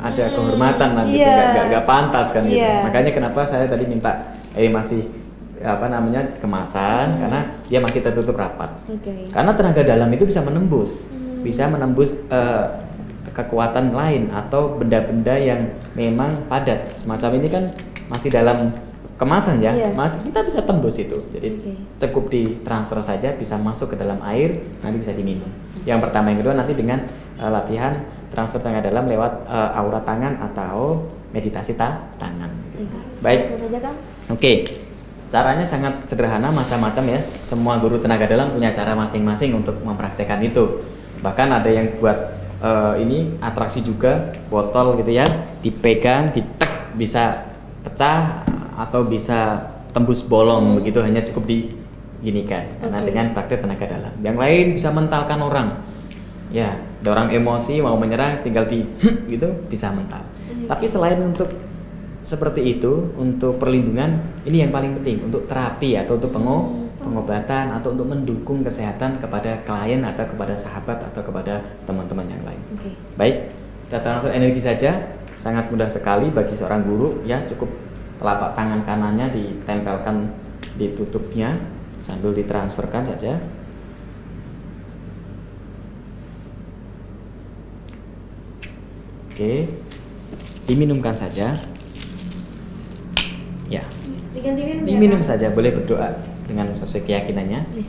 ada kehormatan lah gitu, Iya. nggak pantas kan gitu. Iya. Makanya kenapa saya tadi minta masih kemasan karena dia masih tertutup rapat. Oke. Karena tenaga dalam itu bisa menembus kekuatan lain atau benda-benda yang memang padat. Semacam ini kan masih dalam kemasan ya, Iya. masih kita bisa tembus itu. Jadi Oke. cukup ditransfer saja, bisa masuk ke dalam air, nanti bisa diminum. Yang pertama, yang kedua nanti dengan latihan transfer tenaga dalam lewat aura tangan atau meditasi tangan. Oke. Baik. Langsung saja Kang. Oke, caranya sangat sederhana, macam-macam ya. Semua guru tenaga dalam punya cara masing-masing untuk mempraktekkan itu. Bahkan ada yang buat ini atraksi juga, botol gitu ya, dipegang, ditek, bisa pecah atau bisa tembus bolong begitu, hanya cukup diginikan. Karena Oke. dengan praktek tenaga dalam. Yang lain bisa mentalkan orang. Ya, ada orang emosi mau menyerang, tinggal gitu bisa mental. Tapi selain untuk seperti itu, untuk perlindungan, ini yang paling penting untuk terapi atau untuk pengobatan atau untuk mendukung kesehatan kepada klien atau kepada sahabat atau kepada teman-teman yang lain. Oke. Baik, kita transfer energi saja, sangat mudah sekali bagi seorang guru ya, cukup telapak tangan kanannya ditempelkan di tutupnya sambil ditransferkan saja. Oke, diminumkan saja. Ya, Diganti minum ya, diminum Kang? saja, boleh berdoa dengan sesuai keyakinannya. Nih.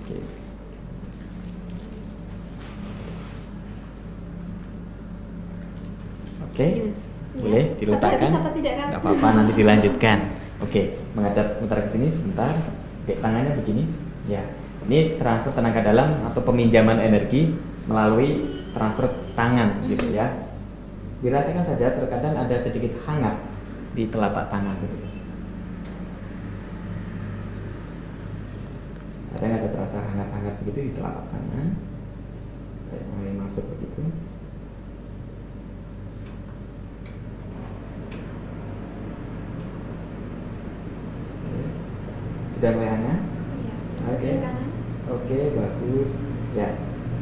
Oke. Oke, boleh diletakkan. Tapi habis apa tidak, Kang? Nggak apa-apa, nanti dilanjutkan. Oke, menghadap mutar ke sini sebentar. Oke, tangannya begini. Ya, ini transfer tenaga dalam atau peminjaman energi melalui transfer tangan gitu ya. Dirasakan saja, terkadang ada sedikit hangat di telapak tangan gitu. Ada terasa hangat-hangat begitu di telapak tangan, kayak mulai masuk begitu. Sudah mulai hangat? Iya. Oke. Sebelah kanan. Oke, bagus. Ya,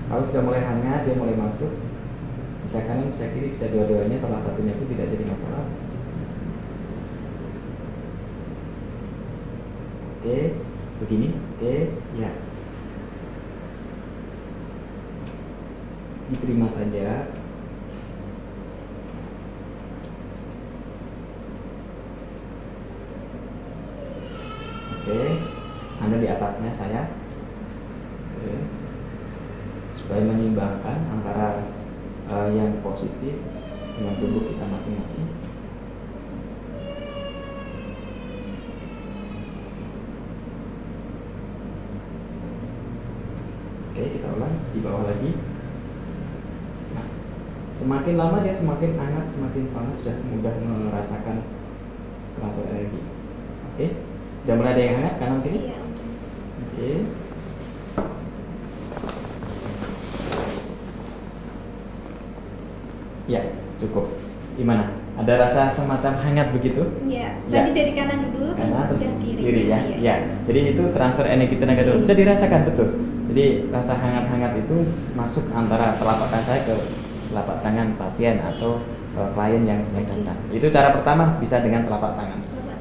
kalau sudah mulai hangat, dia mulai masuk. Bisa kanan, bisa kiri, bisa dua-duanya. Salah satunya pun tidak jadi masalah. Oke, begini. Oke, ya. Diterima saja. Oke, Anda di atasnya, saya. Oke. Supaya menyeimbangkan antara yang positif dengan tubuh kita masing-masing. Oke, kita ulang di bawah lagi. Nah, semakin lama dia semakin hangat, semakin panas, sudah mudah merasakan transfer energi. Oke, sudah mulai ada yang hangat kanan kiri. Iya, udah. Oke. Cukup. Gimana? Ada rasa semacam hangat begitu? Iya. Ya. Tadi dari kanan dulu, Terus kiri ya. Iya. Ya. Jadi itu transfer energi tenaga dalam bisa dirasakan betul. Jadi rasa hangat-hangat itu masuk antara telapak tangan saya ke telapak tangan pasien atau klien yang datang. Itu cara pertama bisa dengan telapak tangan.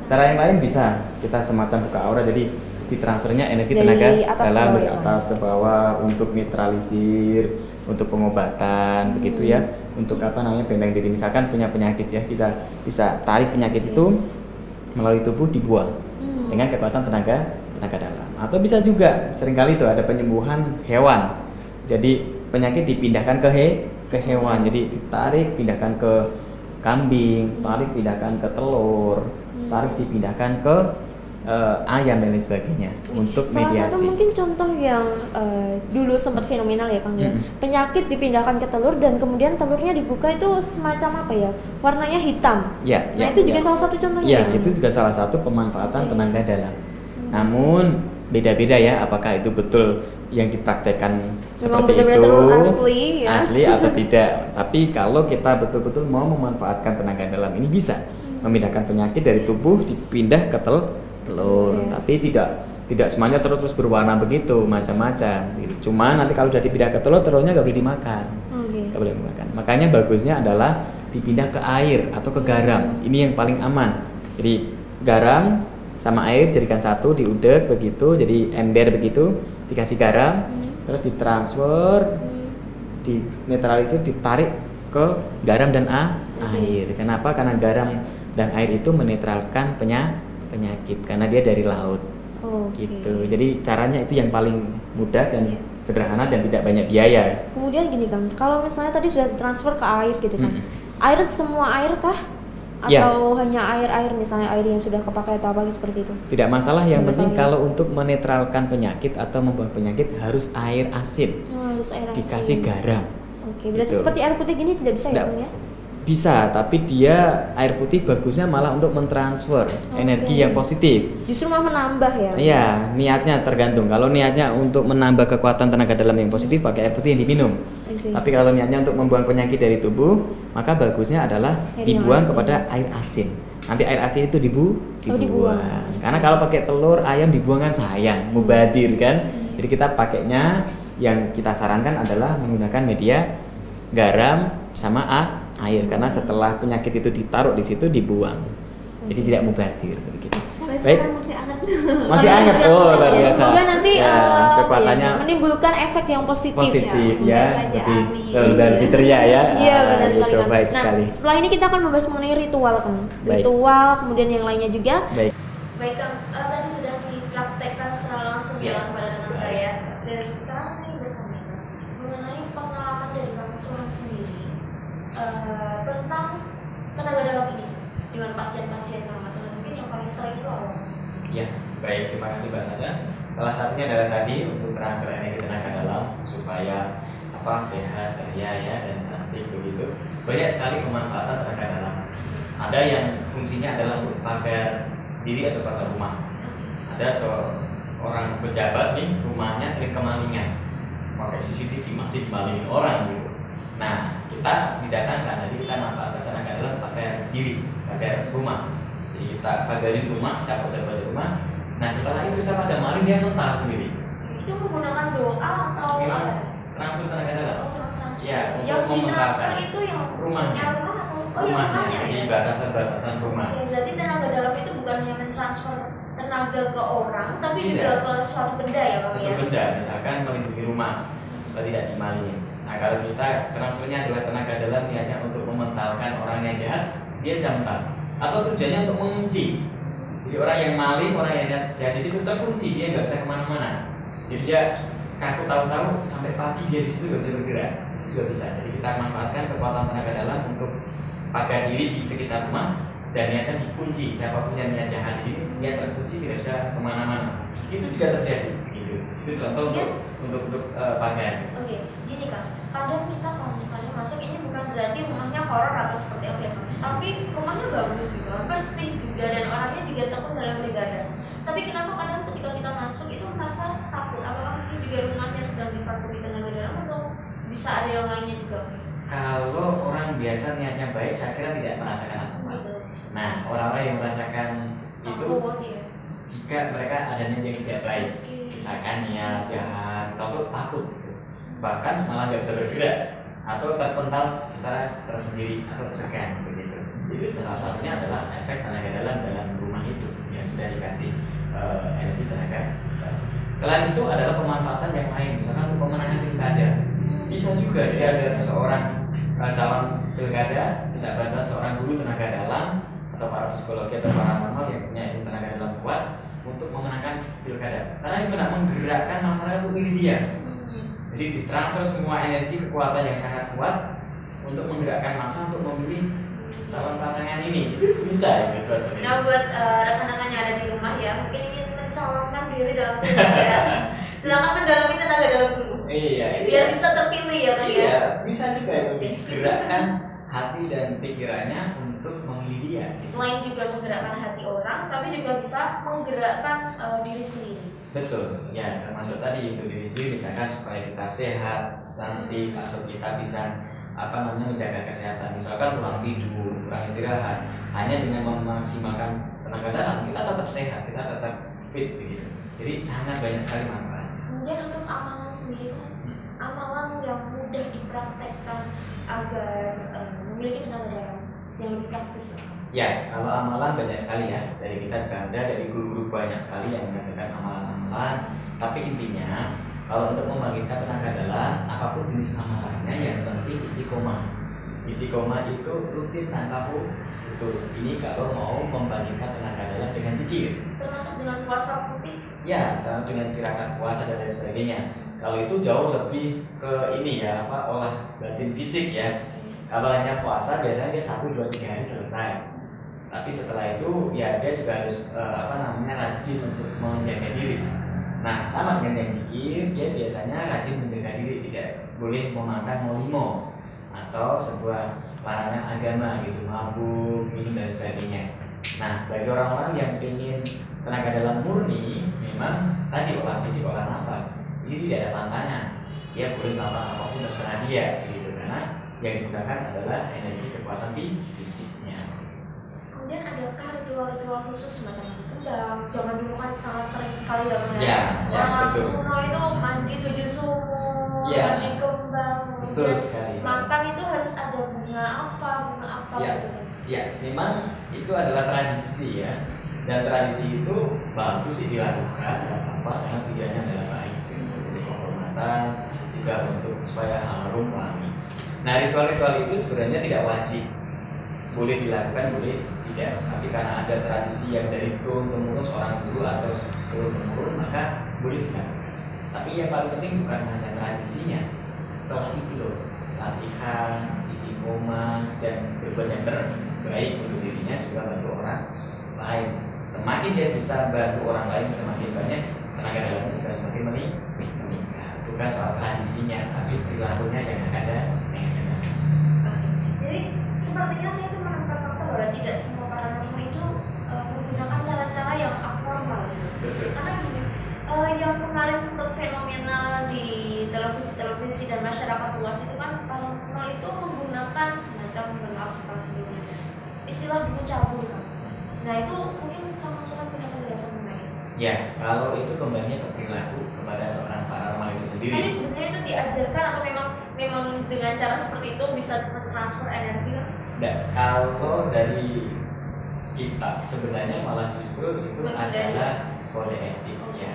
Cara yang lain bisa kita semacam buka aura, jadi ditransfernya energi dari tenaga atas dalam ke dari bawah. atas ke bawah untuk netralisir, untuk pengobatan begitu ya, untuk apa namanya benteng diri. Misalkan punya penyakit ya, kita bisa tarik penyakit itu melalui tubuh dibuang dengan kekuatan tenaga dalam. Atau bisa juga seringkali itu ada penyembuhan hewan. Jadi penyakit dipindahkan ke hewan. Jadi ditarik pindahkan ke kambing, tarik pindahkan ke telur, tarik dipindahkan ke ayam dan lain sebagainya untuk Salah mediasi. satu mungkin contoh yang dulu sempat fenomenal ya Kang ya. Penyakit dipindahkan ke telur dan kemudian telurnya dibuka itu semacam apa ya? Warnanya hitam. Ya, Nah, itu juga salah satu contohnya. Ya, ya, Kang? itu juga salah satu pemanfaatan tenaga dalam. Namun beda-beda ya, apakah itu betul yang dipraktekkan seperti benar-benar itu telur asli ya. asli atau tidak. Tapi kalau kita betul-betul mau memanfaatkan tenaga dalam ini bisa memindahkan penyakit dari tubuh dipindah ke telur. Tapi tidak semuanya terus berwarna begitu, macam-macam. Cuma nanti kalau sudah dipindah ke telur, telurnya nggak boleh dimakan. Nggak boleh dimakan. Makanya bagusnya adalah dipindah ke air atau ke garam. Ini yang paling aman. Jadi garam sama air jadikan satu, diudek begitu, jadi ember begitu, dikasih garam, terus ditransfer, dinetralisir, ditarik ke garam dan air. Kenapa? Karena garam dan air itu menetralkan penyakit karena dia dari laut. Gitu. Jadi caranya itu yang paling mudah dan sederhana dan tidak banyak biaya. Kemudian gini Kang, kalau misalnya tadi sudah ditransfer ke air gitu kan. Air semua air kah? Atau hanya air misalnya air yang sudah kepakai atau apa seperti itu? Tidak masalah, yang penting kalau untuk menetralkan penyakit atau membuang penyakit harus air asin. Harus air asin. Dikasih garam. Berarti Gitu. seperti air putih gini tidak bisa ya Kang ya? Bisa, tapi dia air putih bagusnya malah untuk mentransfer energi yang positif. Justru malah menambah ya? Iya, niatnya tergantung. Kalau niatnya untuk menambah kekuatan tenaga dalam yang positif, pakai air putih yang diminum. Tapi kalau niatnya untuk membuang penyakit dari tubuh, maka bagusnya adalah dibuang kepada air asin. Nanti air asin itu dibuang. Karena kalau pakai telur, ayam dibuang kan sayang, mubadir kan. Jadi kita pakainya yang kita sarankan adalah menggunakan media garam sama air, karena setelah penyakit itu ditaruh di situ dibuang. Jadi tidak mubadir begitu. Baik. Masih hangat. Oh, luar biasa. Semoga nanti kekuatannya menimbulkan efek yang positif ya. Lebih ceria ya. Iya, benar sekali Kang. Baik Nah, sekali. setelah ini kita akan membahas mengenai ritual Kang. Baik. Ritual, kemudian yang lainnya juga. Baik. Baik Kang, tadi sudah dipraktekkan secara langsung ya pada teman saya. Dan sekarang saya ingin bertanya Kang, mengenai pengalaman dari Kang Sulang sendiri tentang tenaga dalam ini dengan pasien-pasien Kang Mas. Mungkin yang paling sering itu apa? Ya, baik, terima kasih Mbak Sasha. Salah satunya adalah tadi untuk transfer energi tenaga dalam supaya sehat, ceria ya dan cantik begitu. Banyak sekali pemanfaatan tenaga dalam. Ada yang fungsinya adalah untuk pagar diri atau pagar rumah. Ada seorang pejabat nih, rumahnya sering kemalingan, pakai CCTV masih dimalingin orang gitu. Nah, kita didatangkan, jadi kita manfaatkan tenaga dalam pagar diri, pagar rumah. Jadi kita pagarin rumah, setiap pejabat di rumah. Nah, setelah itu setiap ada maling dia mental sendiri. Itu menggunakan doa atau memang transfer tenaga dalam. Ya, yang untuk ditransfer memetakan itu yang rumahnya. Rumahnya jadi ya? batasan-batasan rumah. Berarti tenaga dalam itu bukan hanya mentransfer tenaga ke orang, tapi Tidak. juga ke suatu benda ya Pak ya? Suatu benda, misalkan melindungi rumah supaya tidak dimalingin. Nah, kalau kita transfernya adalah tenaga dalam niatnya untuk mementalkan orang yang jahat, dia bisa mental. Atau tujuannya untuk mengunci. Jadi orang yang maling, orang yang jahat di situ terkunci, dia nggak bisa kemana-mana. Jadi dia kaku tahu-tahu sampai pagi dia di situ nggak bisa bergerak. Juga bisa. Jadi kita manfaatkan kekuatan tenaga dalam untuk pagar diri di sekitar rumah dan niatnya dikunci. Siapapun yang niat jahat di sini, dia terkunci tidak bisa kemana-mana. Itu juga terjadi. Gitu. Itu contoh untuk pagar. Oke, gini Kang. Kadang kita kalau misalnya masuk ini bukan berarti rumahnya horor atau seperti apa ya Kang. Tapi rumahnya bagus gitu, bersih juga dan orangnya juga tekun dalam beribadah. Tapi kenapa kadang ketika kita masuk itu merasa takut? Apakah mungkin juga rumahnya sedang dipakai tenaga dalam atau bisa ada yang lainnya juga? Kalau orang biasa niatnya baik, saya kira tidak merasakan apa-apa. Nah, orang-orang yang merasakan itu jika mereka ada niat yang tidak baik, misalkan niat jahat atau takut gitu, bahkan malah nggak bisa bergerak atau terpental secara tersendiri atau segan begitu. Jadi salah satunya adalah efek tenaga dalam rumah itu yang sudah dikasih energi tenaga. Selain itu adalah pemanfaatan yang lain, misalkan untuk pemenangan pilkada. Bisa juga dia ada seseorang calon pilkada tidak bantuan seorang guru tenaga dalam atau para psikologi atau paranormal yang punya ilmu tenaga dalam kuat untuk memenangkan pilkada. Karena itu benar menggerakkan masyarakat untuk pilih dia. Jadi ditransfer semua energi kekuatan yang sangat kuat untuk menggerakkan massa untuk memilih calon pasangan ini. Itu bisa ya suatu. Nah buat rekan-rekan yang ada di rumah ya, mungkin ingin mencalonkan diri dalam pilkada, silakan mendalami tenaga dalam dulu. Iya. Biar bisa terpilih ya Kak ya. Iya, bisa juga itu menggerakkan hati dan pikirannya untuk memilih dia. Selain juga menggerakkan hati orang, tapi juga bisa menggerakkan diri sendiri. Betul, ya termasuk tadi itu diri sendiri, misalkan supaya kita sehat, cantik, atau kita bisa menjaga kesehatan, misalkan kurang tidur, kurang istirahat, hanya dengan memaksimalkan tenaga dalam kita tetap sehat, kita tetap fit begitu. Jadi sangat banyak sekali manfaat. Kemudian untuk amalan sendiri, amalan yang mudah dipraktekkan agar memiliki tenaga dalam yang lebih praktis. Ya, kalau amalan banyak sekali ya, dari kita juga ada, dari guru-guru banyak sekali yang mengajarkan amalan-amalan. Tapi intinya, kalau untuk membangkitkan tenaga dalam, apapun jenis amalannya, yang penting istiqomah. Istiqomah itu rutin tanpa putus. Ini kalau mau membangkitkan tenaga dalam dengan zikir. Termasuk dengan puasa putih? Ya, dengan tirakat puasa dan lain sebagainya. Kalau itu jauh lebih ke ini ya, olah batin fisik ya. Kalau hanya puasa biasanya dia 1, 2, 3 hari selesai. Tapi setelah itu ya dia juga harus rajin untuk menjaga diri. Nah sama dengan yang zikir, dia biasanya rajin menjaga diri, tidak boleh memakan molimo atau sebuah larangan agama gitu, mabuk, minum dan sebagainya. Nah bagi orang-orang yang ingin tenaga dalam murni, memang tadi olah fisik, olah nafas, ini tidak ada pantangan. Dia boleh melakukan apapun terserah dia gitu, karena yang digunakan adalah energi kekuatan fisiknya. Kemudian adakah ritual-ritual khusus semacam kendang? Zaman dulu kan sangat sering sekali ya, orang kuno itu mandi 7 sumur, mandi kembang, betul sekali. makan itu harus ada bunga apa ya, gitu. Ya, memang itu adalah tradisi ya. Dan tradisi itu bagus sih dilakukan, apa karena tujuannya adalah baik untuk kehormatan, juga untuk supaya harum wangi. Nah ritual-ritual itu sebenarnya tidak wajib, boleh dilakukan, boleh tidak. Tapi karena ada tradisi yang dari turun temurun seorang guru atau turun temurun, maka boleh dilakukan. Tapi yang paling penting bukan hanya tradisinya, setelah itu loh, latihan, istiqomah, dan berbuat yang terbaik untuk dirinya, juga bantu orang lain. Semakin dia bisa bantu orang lain semakin banyak, tenaga dalamnya juga semakin meningkat. Bukan soal tradisinya, tapi perilakunya yang ada. Jadi sepertinya saya itu menemukan fakta bahwa tidak semua paranormal itu menggunakan cara-cara yang abnormal. Betul. Karena gini, yang kemarin sempat fenomenal di televisi dan masyarakat luas itu kan paranormal itu menggunakan semacam, maaf sebelumnya, istilah dukun cabul kan. Nah itu mungkin Kang punya penjelasan mengenai itu. Ya, kalau itu kembalinya ke perilaku kepada seorang paranormal itu sendiri. Tapi sebenarnya itu diajarkan atau memang dengan cara seperti itu bisa mentransfer energi kan? Nah, kalau dari kita sebenarnya malah justru itu adalah kode etik ya.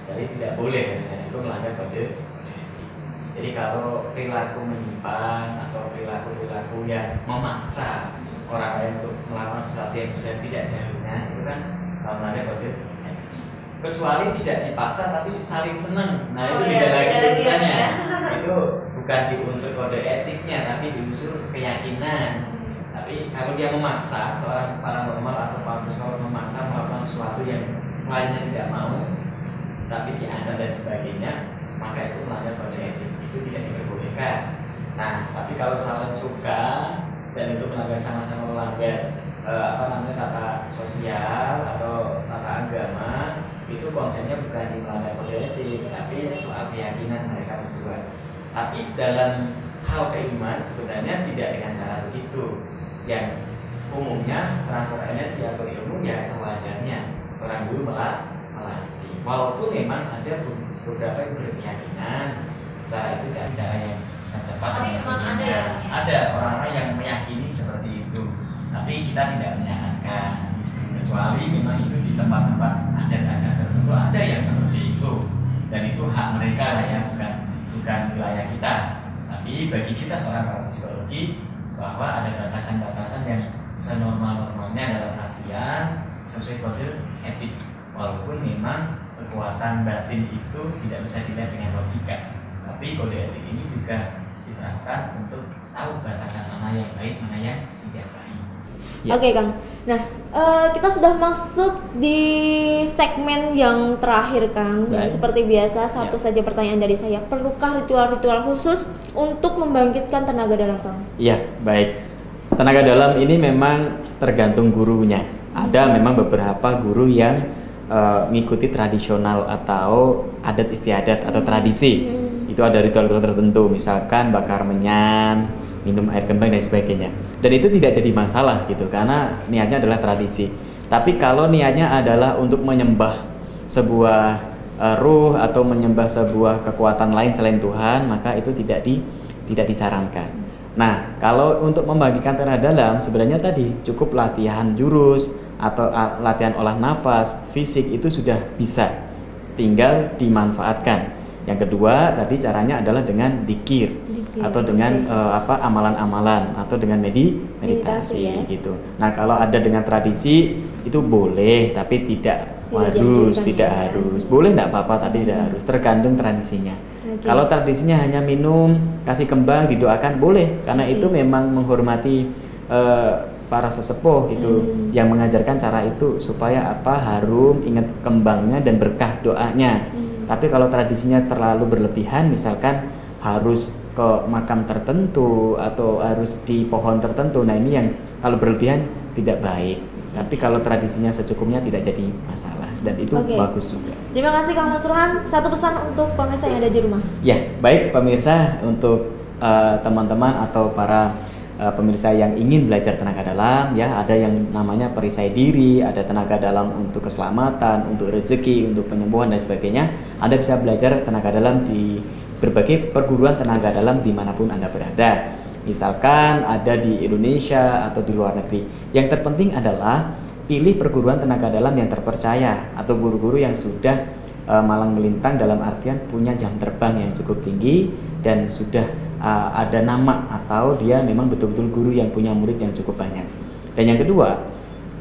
Jadi tidak boleh misalnya itu melanggar kode etik. Jadi kalau perilaku menyimpang atau perilaku yang memaksa orang lain untuk melakukan sesuatu yang tidak seharusnya, itu kan kalau melanggar kode etik. Kecuali tidak dipaksa tapi saling senang. Nah itu beda lagi urusannya. Itu bukan di unsur kode etiknya tapi di unsur keyakinan. Tapi kalau dia memaksa, seorang paranormal atau para psikolog memaksa melakukan sesuatu yang lainnya tidak mau, tapi diancam dan sebagainya, maka itu melanggar kode etik, itu tidak diperbolehkan. Nah, tapi kalau saling suka dan itu melanggar sama-sama melanggar tata sosial atau tata agama, itu konsepnya bukan di melanggar kode etik, tapi soal keyakinan mereka berdua. Tapi dalam hal keilmuan sebenarnya tidak dengan cara begitu. Yang umumnya transfer energi atau ilmu ya sewajarnya seorang guru melatih. Walaupun memang ada beberapa yang berkeyakinan cara itu dan cara yang tercepat. Ada orang-orang yang meyakini seperti itu, tapi kita tidak menyarankan. Kecuali memang itu di tempat-tempat adat-adat tertentu ada yang seperti itu, dan itu hak mereka lah ya, bukan wilayah kita. Tapi bagi kita seorang psikologi bahwa ada batasan-batasan yang senormal-normalnya dalam artian sesuai kode etik, walaupun memang kekuatan batin itu tidak bisa dilihat dengan logika, tapi kode etik ini juga diterapkan untuk tahu batasan mana yang baik, mana yang tidak baik. Ya. Oke Kang, nah kita sudah masuk di segmen yang terakhir Kang. Dan seperti biasa satu saja pertanyaan dari saya, perlukah ritual-ritual khusus untuk membangkitkan tenaga dalam Kang? Iya, baik. Tenaga dalam ini memang tergantung gurunya. Ada memang beberapa guru yang mengikuti tradisional atau adat istiadat atau tradisi. Itu ada ritual-ritual tertentu, misalkan bakar menyan, minum air kembang dan sebagainya. Dan itu tidak jadi masalah gitu, karena niatnya adalah tradisi. Tapi kalau niatnya adalah untuk menyembah sebuah ruh atau menyembah sebuah kekuatan lain selain Tuhan, maka itu tidak disarankan. Nah, kalau untuk membangkitkan tenaga dalam sebenarnya tadi cukup latihan jurus atau latihan olah nafas, fisik itu sudah bisa, tinggal dimanfaatkan. Yang kedua tadi caranya adalah dengan dzikir atau dengan amalan-amalan atau dengan meditasi ya? Gitu. Nah, kalau ada dengan tradisi itu boleh, tapi tidak harus. Boleh enggak apa-apa, tapi tidak harus, tergantung tradisinya. Kalau tradisinya hanya minum, kasih kembang, didoakan boleh, karena itu memang menghormati para sesepuh gitu yang mengajarkan cara itu supaya harum, ingat kembangnya dan berkah doanya. Tapi kalau tradisinya terlalu berlebihan, misalkan harus ke makam tertentu atau harus di pohon tertentu, nah ini yang kalau berlebihan tidak baik. Tapi kalau tradisinya secukupnya tidak jadi masalah, dan itu bagus juga. Terima kasih Kang Masruhan. Satu pesan untuk pemirsa yang ada di rumah. Ya, baik pemirsa, untuk teman-teman atau para pemirsa yang ingin belajar tenaga dalam, ya ada yang namanya perisai diri, ada tenaga dalam untuk keselamatan, untuk rezeki, untuk penyembuhan dan sebagainya. Anda bisa belajar tenaga dalam di berbagai perguruan tenaga dalam dimanapun Anda berada. Misalkan ada di Indonesia atau di luar negeri. Yang terpenting adalah pilih perguruan tenaga dalam yang terpercaya atau guru-guru yang sudah malang melintang, dalam artian punya jam terbang yang cukup tinggi dan sudah ada nama atau dia memang betul-betul guru yang punya murid yang cukup banyak. Dan yang kedua,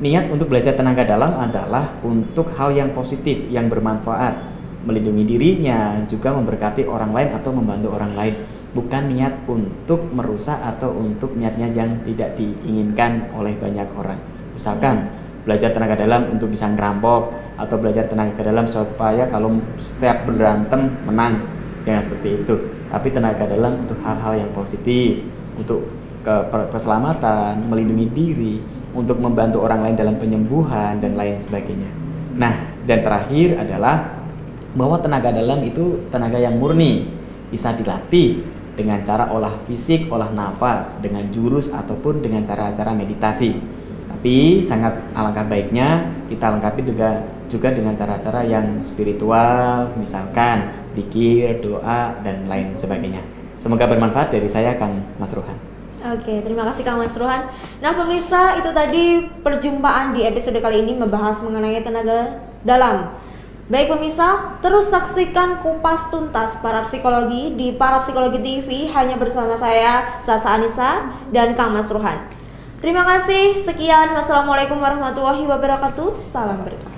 niat untuk belajar tenaga dalam adalah untuk hal yang positif, yang bermanfaat, melindungi dirinya, juga memberkati orang lain atau membantu orang lain. Bukan niat untuk merusak atau untuk niatnya yang tidak diinginkan oleh banyak orang. Misalkan belajar tenaga dalam untuk bisa ngerampok, atau belajar tenaga dalam supaya kalau setiap berantem menang. Jangan seperti itu. Tapi tenaga dalam untuk hal-hal yang positif, untuk keselamatan, melindungi diri, untuk membantu orang lain dalam penyembuhan dan lain sebagainya. Nah, dan terakhir adalah bahwa tenaga dalam itu tenaga yang murni, bisa dilatih dengan cara olah fisik, olah nafas, dengan jurus ataupun dengan cara-cara meditasi. Tapi sangat alangkah baiknya kita lengkapi juga dengan cara-cara yang spiritual, misalkan dzikir, doa, dan lain sebagainya. Semoga bermanfaat. Dari saya, Kang Masruhan. Oke, terima kasih Kang Masruhan. Nah pemirsa, itu tadi perjumpaan di episode kali ini membahas mengenai tenaga dalam. Baik pemirsa, terus saksikan kupas tuntas Parapsikologi di Parapsikologi TV hanya bersama saya, Sasa Anissa, dan Kang Masruhan. Terima kasih, sekian. Wassalamualaikum warahmatullahi wabarakatuh. Salam berkah.